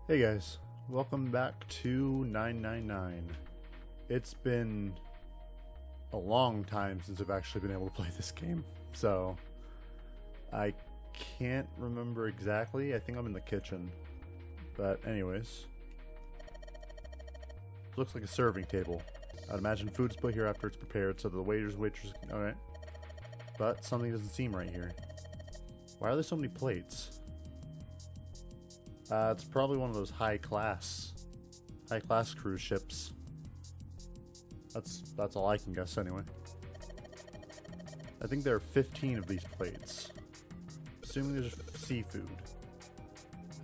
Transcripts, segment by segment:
Hey guys, welcome back to 999. It's been a long time since I've actually been able to play this game, so I can't remember exactly. I think I'm in the kitchen, but anyways, looks like a serving table. I'd imagine food's put here after it's prepared, so the waitress. Alright, but something doesn't seem right here. Why are there so many plates? It's probably one of those high-class cruise ships. That's all I can guess anyway. I think there are 15 of these plates. Assuming there's seafood.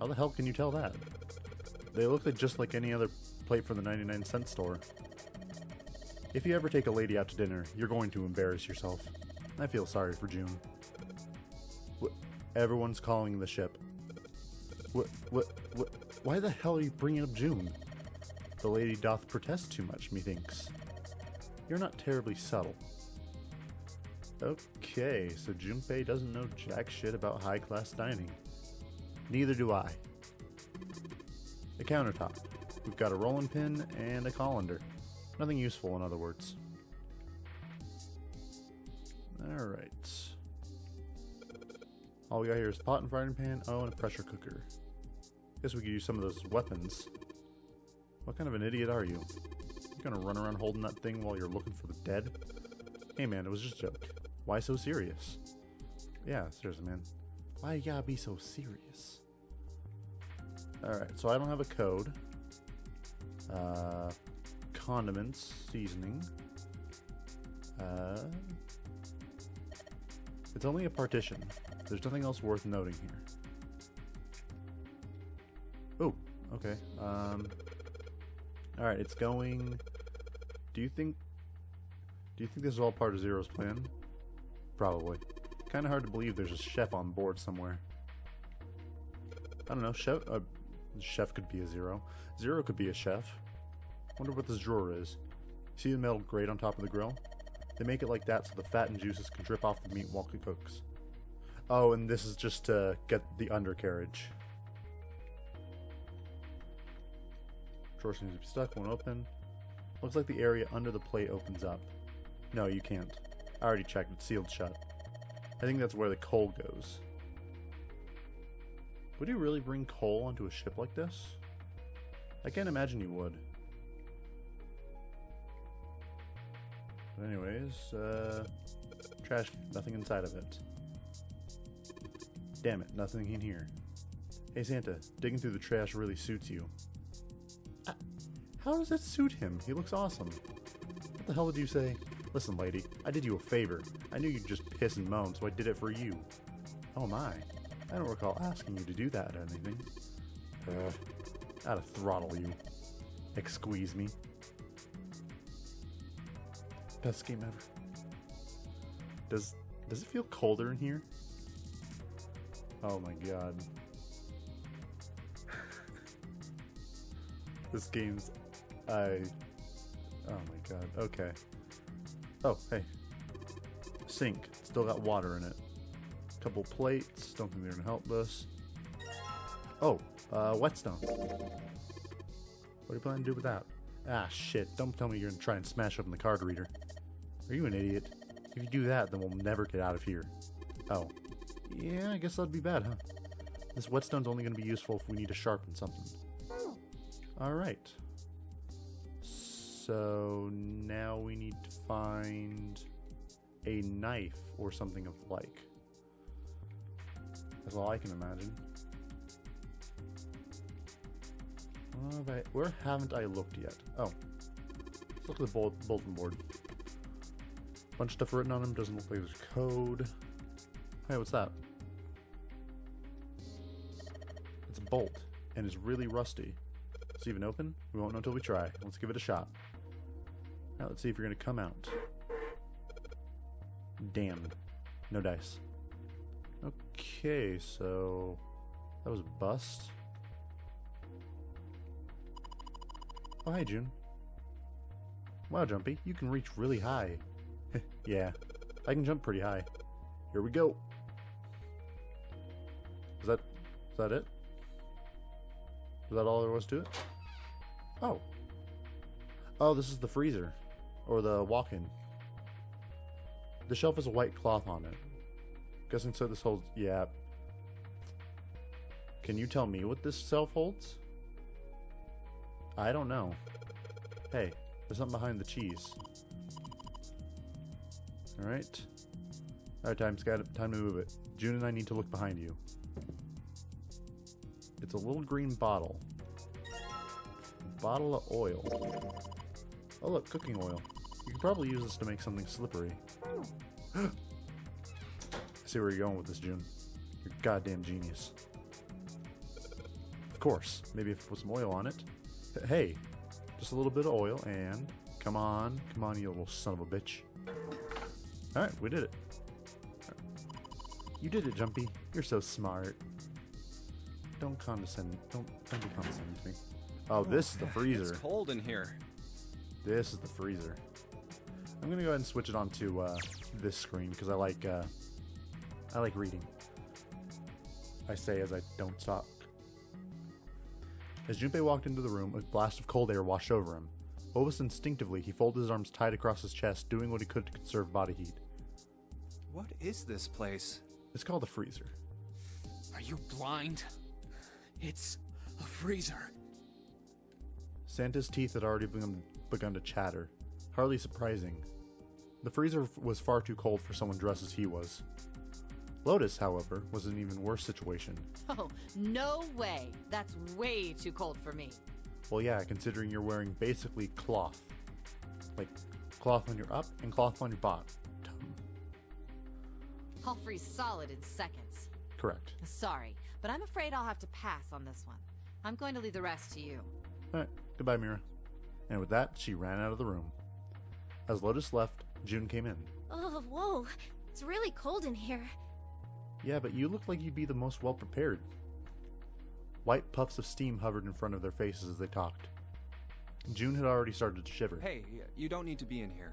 How the hell can you tell that? They look like just like any other plate from the 99-cent store. If you ever take a lady out to dinner, you're going to embarrass yourself. I feel sorry for June. Everyone's calling the ship. Why the hell are you bringing up June? The lady doth protest too much, methinks. You're not terribly subtle. Okay, so Junpei doesn't know jack shit about high-class dining. Neither do I. The countertop. We've got a rolling pin and a colander. Nothing useful, in other words. Alright. All we got here is pot and frying pan, and a pressure cooker. Guess we could use some of those weapons. What kind of an idiot are you? You gonna run around holding that thing while you're looking for the dead? Hey man, it was just a joke. Why so serious? Yeah, seriously man. Why you gotta be so serious? Alright, so I don't have a code. Condiments, seasoning. It's only a partition. There's nothing else worth noting here. Oh, okay. Alright, it's going... Do you think this is all part of Zero's plan? Probably. Kinda hard to believe there's a chef on board somewhere. I don't know, chef could be a Zero. Zero could be a chef. Wonder what this drawer is. See the metal grate on top of the grill? They make it like that so the fat and juices can drip off the meat while it cooks. Oh, and this is just to get the undercarriage. Drawer seems to be stuck, won't open. Looks like the area under the plate opens up. No, you can't. I already checked, it's sealed shut. I think that's where the coal goes. Would you really bring coal onto a ship like this? I can't imagine you would. But anyways, trash, nothing inside of it. Damn it, nothing in here. Hey Santa, digging through the trash really suits you. How does it suit him? He looks awesome. What the hell did you say? Listen lady, I did you a favor. I knew you'd just piss and moan, so I did it for you. Oh my. I don't recall asking you to do that or anything. I'd have throttle you. Squeeze me. Best game ever. Does it feel colder in here? Oh my god. This game's... Oh my god, okay. Oh, hey. Sink. Still got water in it. Couple plates. Don't think they're gonna help us. Oh, whetstone. What are you planning to do with that? Ah, shit. Don't tell me you're gonna try and smash open the card reader. Are you an idiot? If you do that, then we'll never get out of here. Oh. Yeah, I guess that'd be bad, huh? This whetstone's only gonna be useful if we need to sharpen something. Alright. So now we need to find a knife or something of the like. That's all I can imagine. Alright, where haven't I looked yet? Oh. Let's look at the bulletin board. Bunch of stuff written on them, doesn't look like there's code. Hey, what's that? It's a bolt, and it's really rusty. Is it even open? We won't know until we try. Let's give it a shot. Now let's see if you're gonna come out. Damn. No dice. Okay, so... that was a bust. Oh, hi, June. Wow, Jumpy, you can reach really high. Yeah, I can jump pretty high. Here we go. Is that it? Was that all there was to it? Oh. Oh, this is the freezer. Or the walk-in. The shelf has a white cloth on it. Guessing so this holds... Yeah. Can you tell me what this shelf holds? I don't know. Hey, there's something behind the cheese. Alright. Alright, time to move it. June and I need to look behind you. It's a little green bottle. Bottle of oil. Oh look, cooking oil. You could probably use this to make something slippery. I see where you're going with this, June. You're a goddamn genius. Of course. Maybe if I put some oil on it. Hey, just a little bit of oil and... Come on, you little son of a bitch. Alright, we did it. Right. You did it, Jumpy. You're so smart. Don't condescend. Don't be condescending to me. Oh, this is the freezer. It's cold in here. This is the freezer. I'm gonna go ahead and switch it onto this screen because I like reading. I say as I don't talk. As Junpei walked into the room, a blast of cold air washed over him. Almost instinctively, he folded his arms tight across his chest, doing what he could to conserve body heat. What is this place? It's called a freezer. Are you blind? It's a freezer. Santa's teeth had already begun to chatter. Hardly surprising. The freezer was far too cold for someone dressed as he was. Lotus, however, was in an even worse situation. Oh, no way. That's way too cold for me. Well, yeah, considering you're wearing basically cloth. Like, cloth on your up and cloth on your bottom. I'll freeze solid in seconds. Correct. Sorry, but I'm afraid I'll have to pass on this one. I'm going to leave the rest to you. Alright, goodbye, Mira. And with that, she ran out of the room. As Lotus left, June came in. Oh, whoa. It's really cold in here. Yeah, but you look like you'd be the most well-prepared. White puffs of steam hovered in front of their faces as they talked. June had already started to shiver. Hey, you don't need to be in here.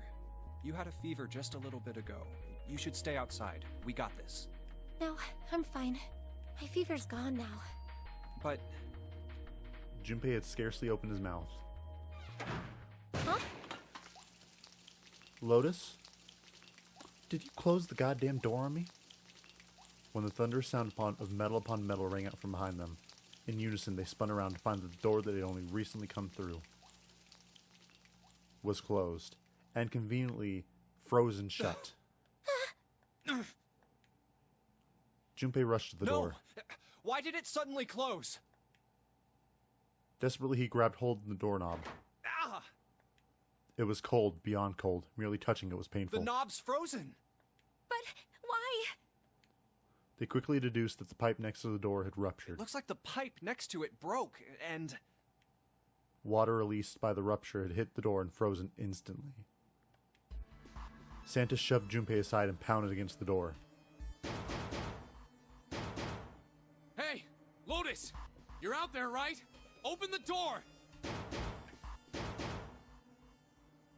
You had a fever just a little bit ago. You should stay outside. We got this. No, I'm fine. My fever's gone now. But... Junpei had scarcely opened his mouth. Huh? Lotus? Did you close the goddamn door on me? When the thunderous sound of metal upon metal rang out from behind them, in unison they spun around to find that the door that had only recently come through was closed, and conveniently frozen shut. Junpei rushed to the door. Why did it suddenly close? Desperately he grabbed hold of the doorknob. Ah! It was cold, beyond cold. Merely touching it was painful. The knob's frozen! But why? They quickly deduced that the pipe next to the door had ruptured. Looks like the pipe next to it broke, and... Water released by the rupture had hit the door and frozen instantly. Santa shoved Junpei aside and pounded against the door. Hey, Lotus! You're out there, right? Open the door!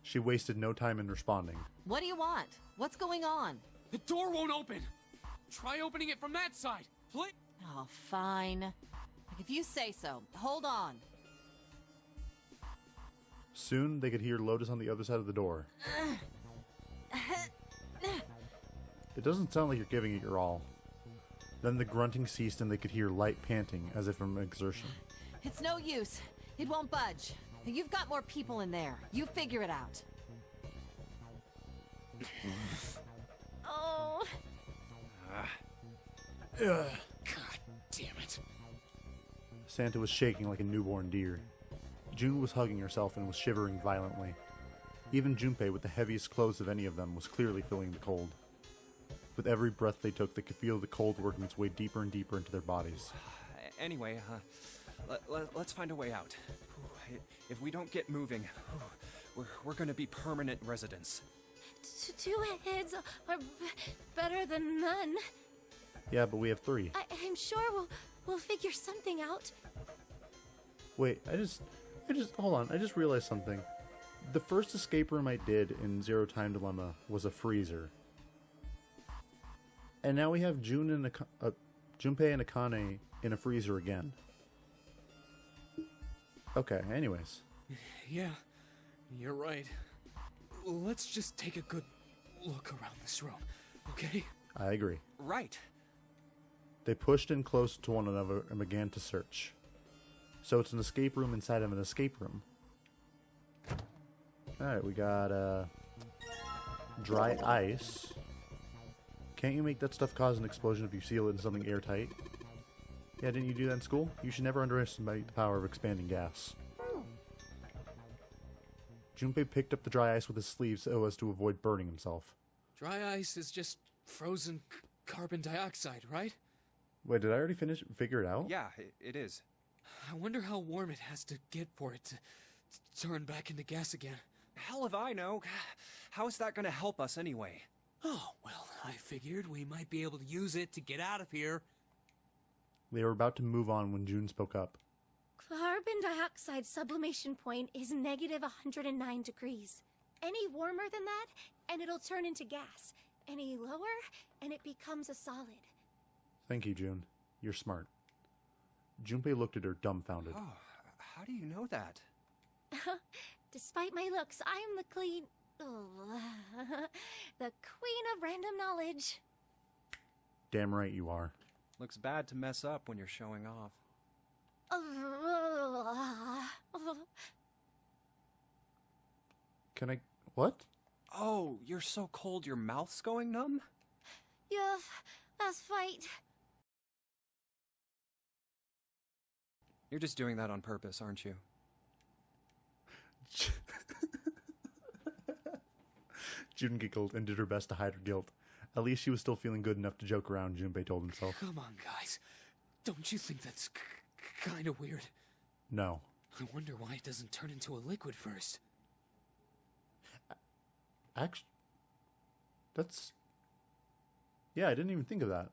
She wasted no time in responding. What do you want? What's going on? The door won't open! Try opening it from that side, please! Oh, fine. Like, if you say so. Hold on. Soon they could hear Lotus on the other side of the door. It doesn't sound like you're giving it your all. Then the grunting ceased and they could hear light panting, as if from exertion. It's no use. It won't budge. You've got more people in there. You figure it out. Oh. God damn it. Santa was shaking like a newborn deer. June was hugging herself and was shivering violently. Even Junpei, with the heaviest clothes of any of them, was clearly feeling the cold. With every breath they took, they could feel the cold working its way deeper and deeper into their bodies. Anyway, let's find a way out. If we don't get moving, we're gonna be permanent residents. Two heads are better than none. Yeah, but we have three. I'm sure we'll figure something out. Wait, hold on, I just realized something. The first escape room I did in Zero Time Dilemma was a freezer. And now we have Junpei and Akane in a freezer again. Okay, anyways. Yeah, you're right. Let's just take a good look around this room, okay? I agree. Right. They pushed in close to one another and began to search. So it's an escape room inside of an escape room. Alright, we got dry ice. Can't you make that stuff cause an explosion if you seal it in something airtight? Yeah, didn't you do that in school? You should never underestimate the power of expanding gas. Junpei picked up the dry ice with his sleeve so as to avoid burning himself. Dry ice is just frozen carbon dioxide, right? Wait, did I already figure it out? Yeah, it is. I wonder how warm it has to get for it to turn back into gas again. Hell if I know. How is that gonna help us anyway? Oh, well, I figured we might be able to use it to get out of here. They were about to move on when June spoke up. Carbon dioxide sublimation point is negative 109 degrees. Any warmer than that, and it'll turn into gas. Any lower, and it becomes a solid. Thank you, June. You're smart. Junpei looked at her dumbfounded. Oh, how do you know that? Despite my looks, I'm the the queen of random knowledge. Damn right you are. Looks bad to mess up when you're showing off. Can I... What? Oh, you're so cold your mouth's going numb? Yes, that's right. You're just doing that on purpose, aren't you? June giggled and did her best to hide her guilt. At least she was still feeling good enough to joke around, Junpei told himself. Come on, guys. Don't you think that's kind of weird? No. I wonder why it doesn't turn into a liquid first. Actually... That's... Yeah, I didn't even think of that.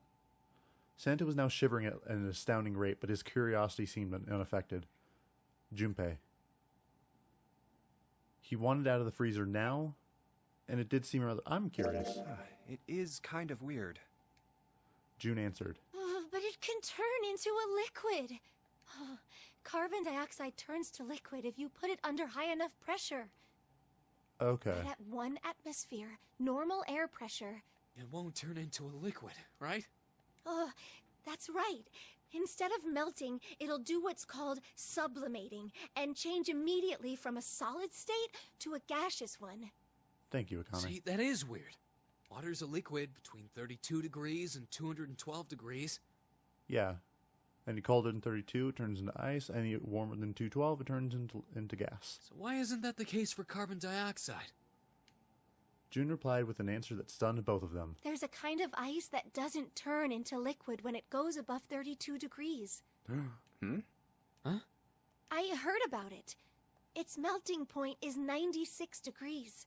Santa was now shivering at an astounding rate, but his curiosity seemed unaffected. Junpei. He wanted out of the freezer now, and it did seem rather... I'm curious. It is kind of weird. June answered. But it can turn into a liquid. Carbon dioxide turns to liquid if you put it under high enough pressure. Okay. But at 1 atmosphere, normal air pressure... It won't turn into a liquid, right? That's right. Instead of melting, it'll do what's called sublimating and change immediately from a solid state to a gaseous one. Thank you, Akane. See, that is weird. Water's a liquid between 32 degrees and 212 degrees. Yeah. And you cold it in 32, it turns into ice. Any warmer than 212, it turns into gas. So why isn't that the case for carbon dioxide? June replied with an answer that stunned both of them. There's a kind of ice that doesn't turn into liquid when it goes above 32 degrees. Huh? I heard about it. Its melting point is 96 degrees.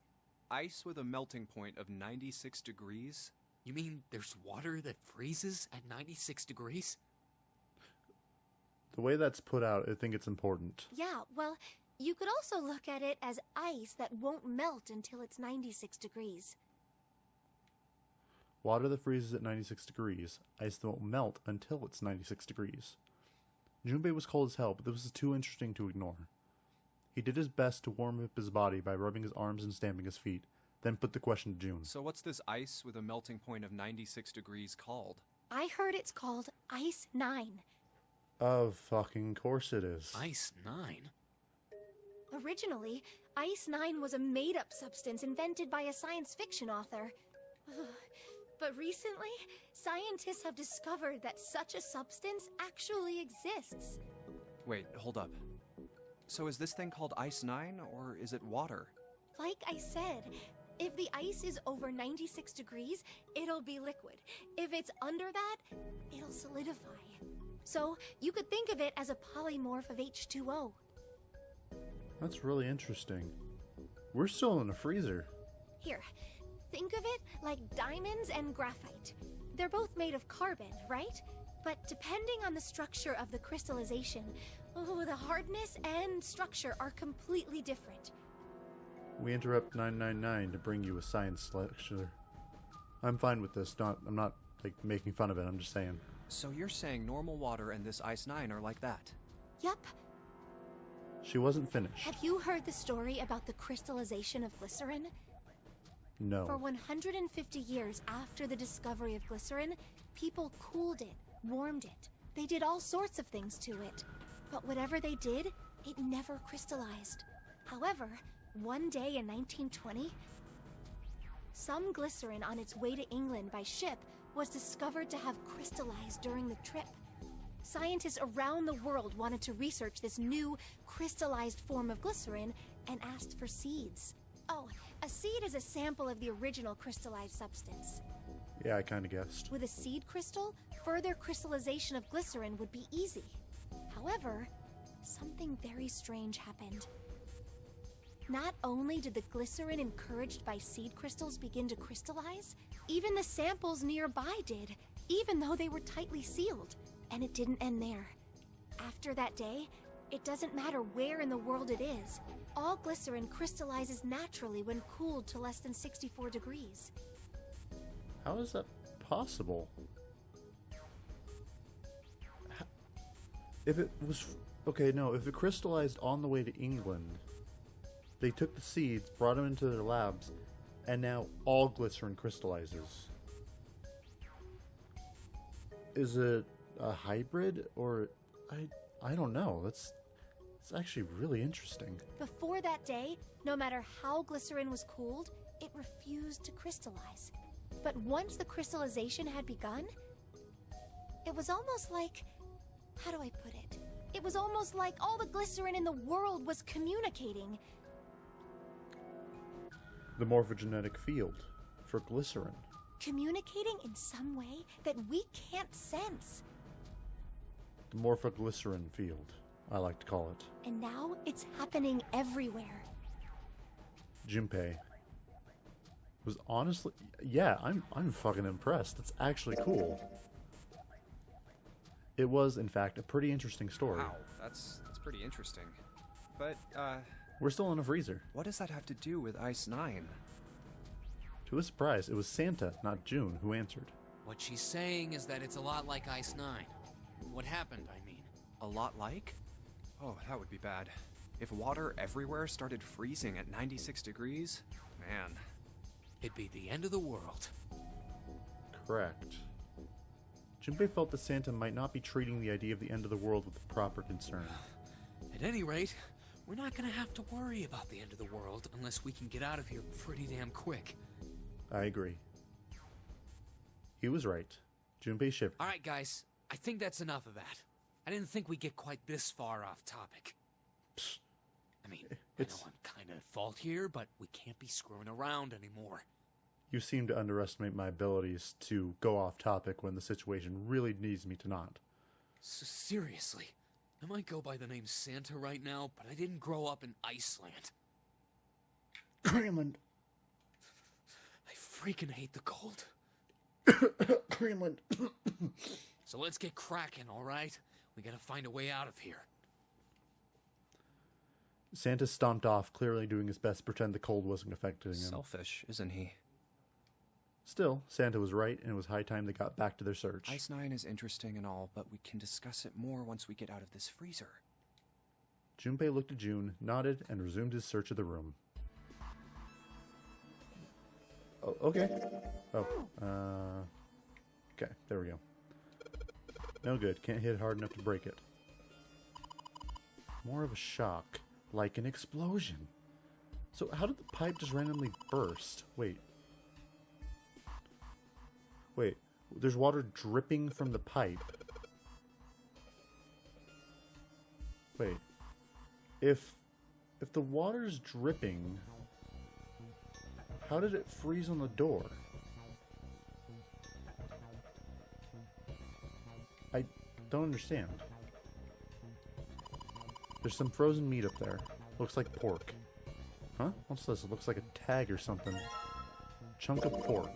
Ice with a melting point of 96 degrees? You mean there's water that freezes at 96 degrees? The way that's put out, I think it's important. Yeah, well, you could also look at it as ice that won't melt until it's 96 degrees. Water that freezes at 96 degrees. Ice that won't melt until it's 96 degrees. Junpei was cold as hell, but this was too interesting to ignore. He did his best to warm up his body by rubbing his arms and stamping his feet, then put the question to June. So what's this ice with a melting point of 96 degrees called? I heard it's called Ice 9. Of fucking course it is. Ice 9? Originally, Ice 9 was a made-up substance invented by a science fiction author. But recently, scientists have discovered that such a substance actually exists. Wait, hold up. So is this thing called Ice 9, or is it water? Like I said, if the ice is over 96 degrees, it'll be liquid. If it's under that, it'll solidify. So, you could think of it as a polymorph of H2O. That's really interesting. We're still in a freezer. Here, think of it like diamonds and graphite. They're both made of carbon, right? But depending on the structure of the crystallization, the hardness and structure are completely different. We interrupt 999 to bring you a science lecture. I'm fine with this. I'm not like making fun of it. I'm just saying. So you're saying normal water and this Ice 9 are like that? Yup. She wasn't finished. Have you heard the story about the crystallization of glycerin? No. For 150 years after the discovery of glycerin, people cooled it, warmed it. They did all sorts of things to it. But whatever they did, it never crystallized. However, one day in 1920, some glycerin on its way to England by ship was discovered to have crystallized during the trip. Scientists around the world wanted to research this new crystallized form of glycerin and asked for seeds. Oh, a seed is a sample of the original crystallized substance. Yeah, I kind of guessed. With a seed crystal, further crystallization of glycerin would be easy. However, something very strange happened. Not only did the glycerin encouraged by seed crystals begin to crystallize, even the samples nearby did, even though they were tightly sealed. And it didn't end there. After that day, it doesn't matter where in the world it is. All glycerin crystallizes naturally when cooled to less than 64 degrees. How is that possible? If it was... Okay, no, if it crystallized on the way to England, they took the seeds, brought them into their labs, and now all glycerin crystallizes. Is it a hybrid, or... I don't know. It's actually really interesting. Before that day, no matter how glycerin was cooled, it refused to crystallize. But once the crystallization had begun, it was almost like... How do I put it? It was almost like all the glycerin in the world was communicating. The morphogenetic field for glycerin. Communicating in some way that we can't sense. The morphoglycerin field, I like to call it. And now it's happening everywhere. Junpei was honestly... Yeah, I'm fucking impressed. That's actually cool. It was, in fact, a pretty interesting story. Wow, that's pretty interesting. But, We're still in a freezer. what does that have to do with Ice 9? To his surprise, it was Santa, not June, who answered. What she's saying is that it's a lot like Ice 9. What happened, I mean. A lot like? Oh, that would be bad. If water everywhere started freezing at 96 degrees, man. It'd be the end of the world. Correct. Junpei felt that Santa might not be treating the idea of the end of the world with proper concern. At any rate, we're not gonna have to worry about the end of the world unless we can get out of here pretty damn quick. I agree. He was right. Junpei shivered. Alright, guys. I think that's enough of that. I didn't think we'd get quite this far off topic. Psst. I mean, It's- I know I'm kinda at fault here, but we can't be screwing around anymore. You seem to underestimate my abilities to go off topic when the situation really needs me to not. So seriously, I might go by the name Santa right now, but I didn't grow up in Iceland. Greenland. I freaking hate the cold. Greenland. So let's get cracking, alright? We gotta find a way out of here. Santa stomped off, clearly doing his best to pretend the cold wasn't affecting him. Selfish, isn't he? Still, Santa was right, and it was high time they got back to their search. Ice 9 is interesting and all, but we can discuss it more once we get out of this freezer. Junpei looked at June, nodded, and resumed his search of the room. Oh, okay. Oh, okay, there we go. No good, can't hit hard enough to break it. More of a shock, like an explosion. So how did the pipe just randomly burst? Wait, there's water dripping from the pipe. Wait, if the water's dripping, how did it freeze on the door? I don't understand. There's some frozen meat up there. Looks like pork. Huh? What's this? It looks like a tag or something. Chunk of pork.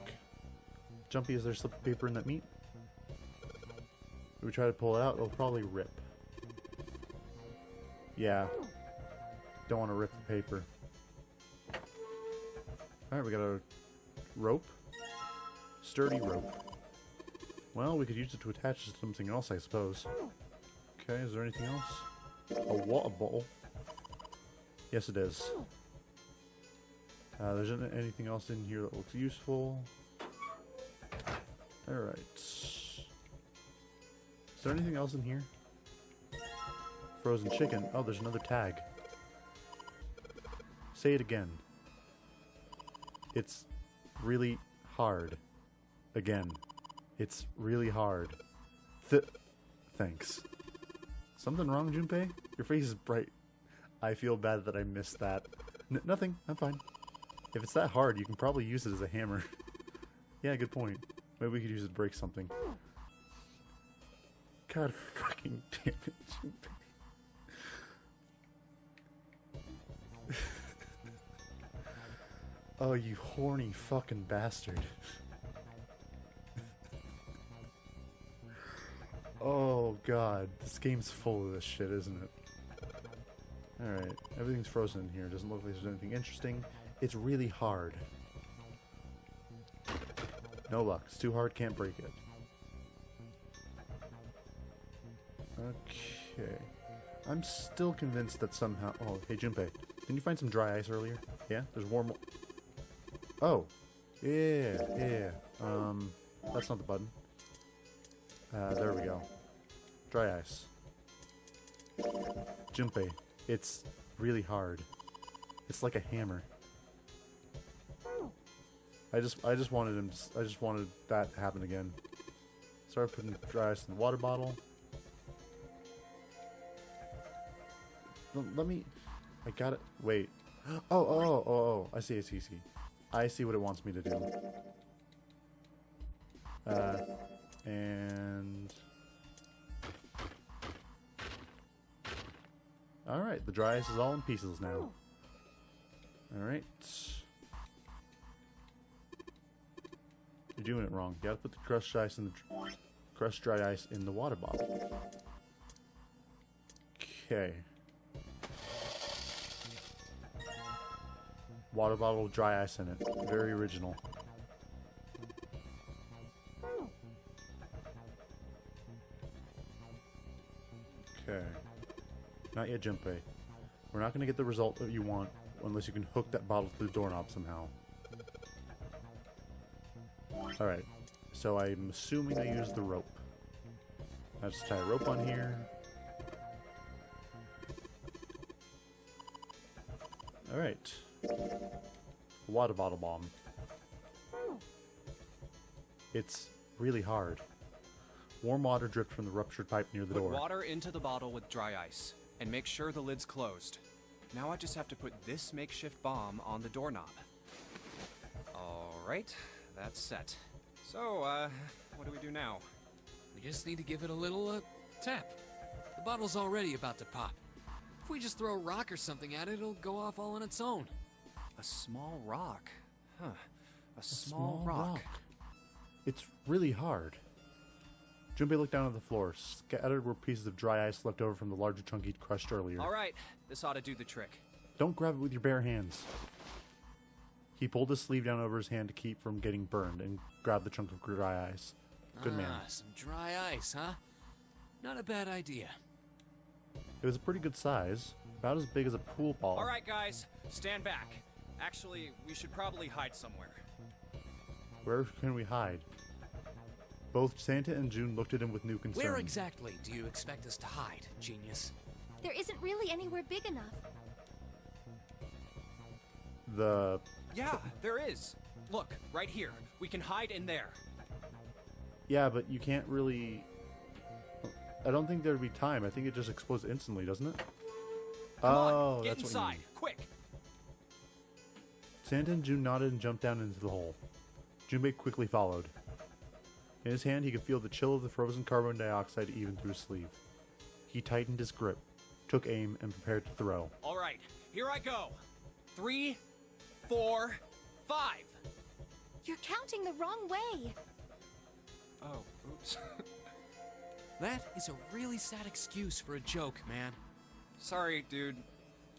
Jumpy, is there slip of paper in that meat? If we try to pull it out, it'll probably rip. Yeah. Don't want to rip the paper. Alright, we got a rope. Sturdy rope. Well, we could use it to attach to something else, I suppose. Okay, is there anything else? A water bottle. Yes, it is. There's anything else in here that looks useful. Alright. Is there anything else in here? Frozen chicken. Oh, there's another tag. Say it again. It's really hard. Again. It's really hard. Thanks. Something wrong, Junpei? Your face is bright. I feel bad that I missed that. Nothing. I'm fine. If it's that hard, you can probably use it as a hammer. Yeah, good point. Maybe we could use it to break something. God fucking damn it, Junpei. Oh, you horny fucking bastard. Oh god, this game's full of this shit, isn't it? Alright, everything's frozen in here. Doesn't look like there's anything interesting. It's really hard. No luck. It's too hard, can't break it. Okay. I'm still convinced that somehow... Oh, hey Junpei, didn't you find some dry ice earlier? Yeah? There's warm... Oh! Yeah. That's not the button. There we go. Dry ice. Junpei, it's really hard. It's like a hammer. I just wanted him. I just wanted that to happen again. Start putting dry ice in the water bottle. Let me. I got it. Wait. Oh! I see. I see what it wants me to do. And all right, the dry ice is all in pieces now. All right. You're doing it wrong. You gotta put the crushed dry ice in the water bottle. Okay. Water bottle, dry ice in it. Very original. Okay. Not yet, Junpei. We're not gonna get the result that you want unless you can hook that bottle to the doorknob somehow. Alright, so I'm assuming I used the rope. I'll just tie a rope on here. Alright. Water bottle bomb. It's really hard. Warm water dripped from the ruptured pipe near the door. Put water into the bottle with dry ice, and make sure the lid's closed. Now I just have to put this makeshift bomb on the doorknob. Alright, that's set. So, what do we do now? We just need to give it a little, tap. The bottle's already about to pop. If we just throw a rock or something at it, it'll go off all on its own. A small rock. Huh. A small rock. It's really hard. Junpei looked down at the floor. Scattered were pieces of dry ice left over from the larger chunk he'd crushed earlier. Alright, this ought to do the trick. Don't grab it with your bare hands. He pulled his sleeve down over his hand to keep from getting burned and grabbed the chunk of dry ice. Good man. Some dry ice, huh? Not a bad idea. It was a pretty good size. About as big as a pool ball. Alright guys, stand back. Actually, we should probably hide somewhere. Where can we hide? Both Santa and June looked at him with new concern. Where exactly do you expect us to hide, genius? There isn't really anywhere big enough. Yeah, there is. Look, right here. We can hide in there. Yeah, but you can't really... I don't think there'd be time. I think it just explodes instantly, doesn't it? Come on, get that's inside, what you mean. quick. Santa and June nodded and jumped down into the hole. Junpei quickly followed. In his hand, he could feel the chill of the frozen carbon dioxide even through his sleeve. He tightened his grip, took aim, and prepared to throw. All right, here I go. 3, 4, 5. You're counting the wrong way. Oh, oops. That is a really sad excuse for a joke, man. Sorry, dude.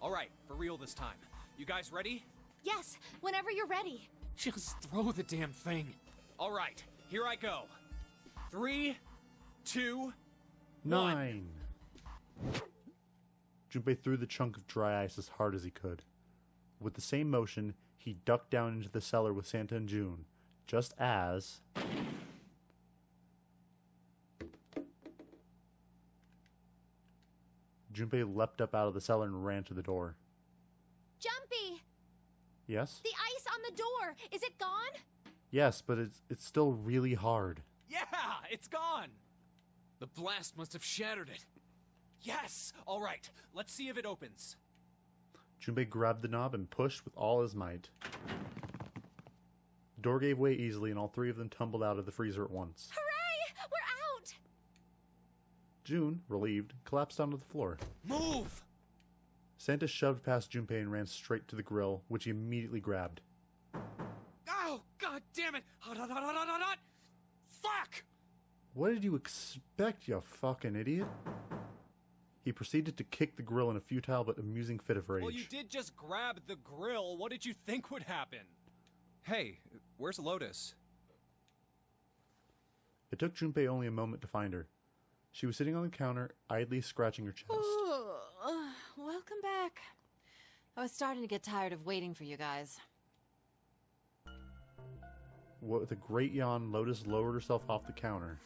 All right, for real this time. You guys ready? Yes, whenever you're ready. Just throw the damn thing. All right, here I go. 3, 2, 9. Junpei threw the chunk of dry ice as hard as he could. With the same motion, he ducked down into the cellar with Santa and June, just as... Junpei leapt up out of the cellar and ran to the door. Jumpy! Yes? The ice on the door! Is it gone? Yes, but it's still really hard. Yeah, it's gone! The blast must have shattered it. Yes! All right, let's see if it opens. Junpei grabbed the knob and pushed with all his might. The door gave way easily and all three of them tumbled out of the freezer at once. Hooray! We're out! June, relieved, collapsed onto the floor. Move! Santa shoved past Junpei and ran straight to the grill, which he immediately grabbed. Oh, god damn it! Hot, hot, hot, hot, hot, hot, hot! Fuck! What did you expect, you fucking idiot? He proceeded to kick the grill in a futile but amusing fit of rage. Well, you did just grab the grill. What did you think would happen? Hey, where's Lotus? It took Junpei only a moment to find her. She was sitting on the counter, idly scratching her chest. Welcome back. I was starting to get tired of waiting for you guys. With a great yawn, Lotus lowered herself off the counter.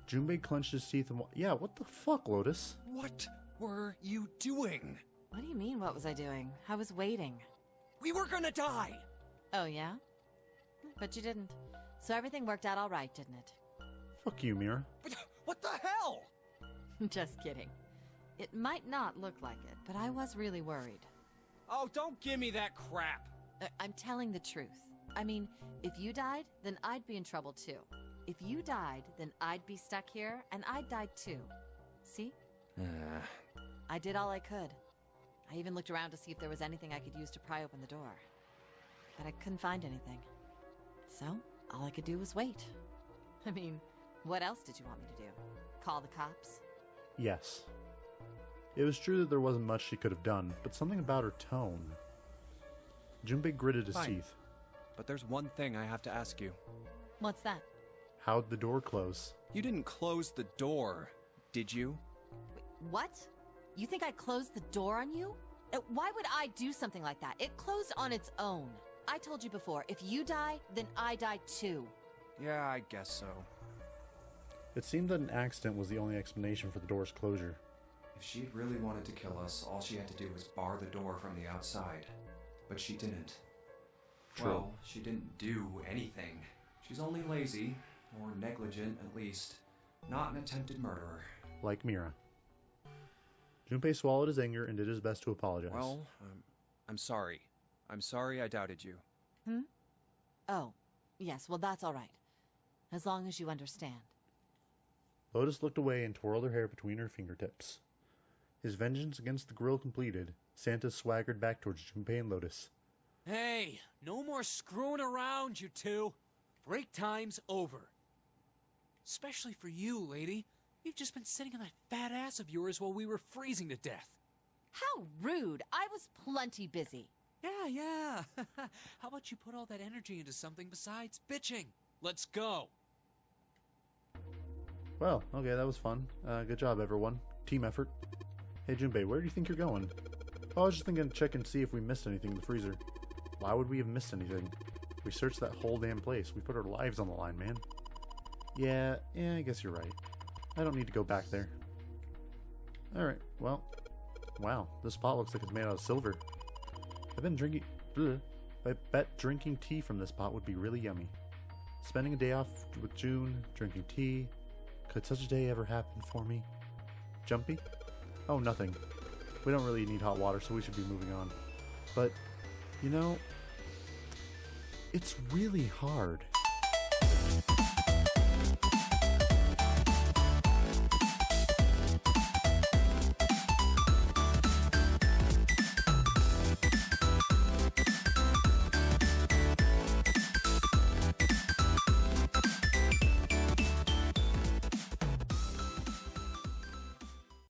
Junpei clenched his teeth and... Yeah, what the fuck, Lotus? What were you doing? What do you mean, what was I doing? I was waiting. We were gonna die! Oh, yeah? But you didn't. So everything worked out all right, didn't it? Fuck you, Mira. What the hell? Just kidding. It might not look like it, but I was really worried. Oh, don't give me that crap. I'm telling the truth. I mean, if you died, then I'd be in trouble too. If you died, then I'd be stuck here, and I'd die too. See? I did all I could. I even looked around to see if there was anything I could use to pry open the door. But I couldn't find anything. So, all I could do was wait. I mean, what else did you want me to do? Call the cops? Yes. It was true that there wasn't much she could have done, but something about her tone. Junpei gritted his Fine. teeth. But there's one thing I have to ask you. What's that? How'd the door close? You didn't close the door, did you? Wait, what? You think I closed the door on you? Why would I do something like that? It closed on its own. I told you before, if you die, then I die too. Yeah, I guess so. It seemed that an accident was the only explanation for the door's closure. If she'd really wanted to kill us, all she had to do was bar the door from the outside. But she didn't. True. Well, she didn't do anything. She's only lazy, or negligent at least, not an attempted murderer. Like Mira. Junpei swallowed his anger and did his best to apologize. Well, I'm sorry. I'm sorry I doubted you. Oh, yes, well that's all right. As long as you understand. Lotus looked away and twirled her hair between her fingertips. His vengeance against the grill completed, Santa swaggered back towards Junpei and Lotus. Hey, no more screwing around, you two. Break time's over. Especially for you, lady. You've just been sitting on that fat ass of yours while we were freezing to death. How rude! I was plenty busy. Yeah. How about you put all that energy into something besides bitching? Let's go. Well, okay, that was fun. Good job, everyone. Team effort. Hey, Junpei, where do you think you're going? Oh, I was just thinking to check and see if we missed anything in the freezer. Why would we have missed anything? We searched that whole damn place. We put our lives on the line, man. Yeah, I guess you're right. I don't need to go back there. Alright, well. Wow, this pot looks like it's made out of silver. I've been drinking... Bleh, I bet drinking tea from this pot would be really yummy. Spending a day off with June, drinking tea. Could such a day ever happen for me? Jumpy? Oh, nothing. We don't really need hot water, so we should be moving on. But, you know, it's really hard.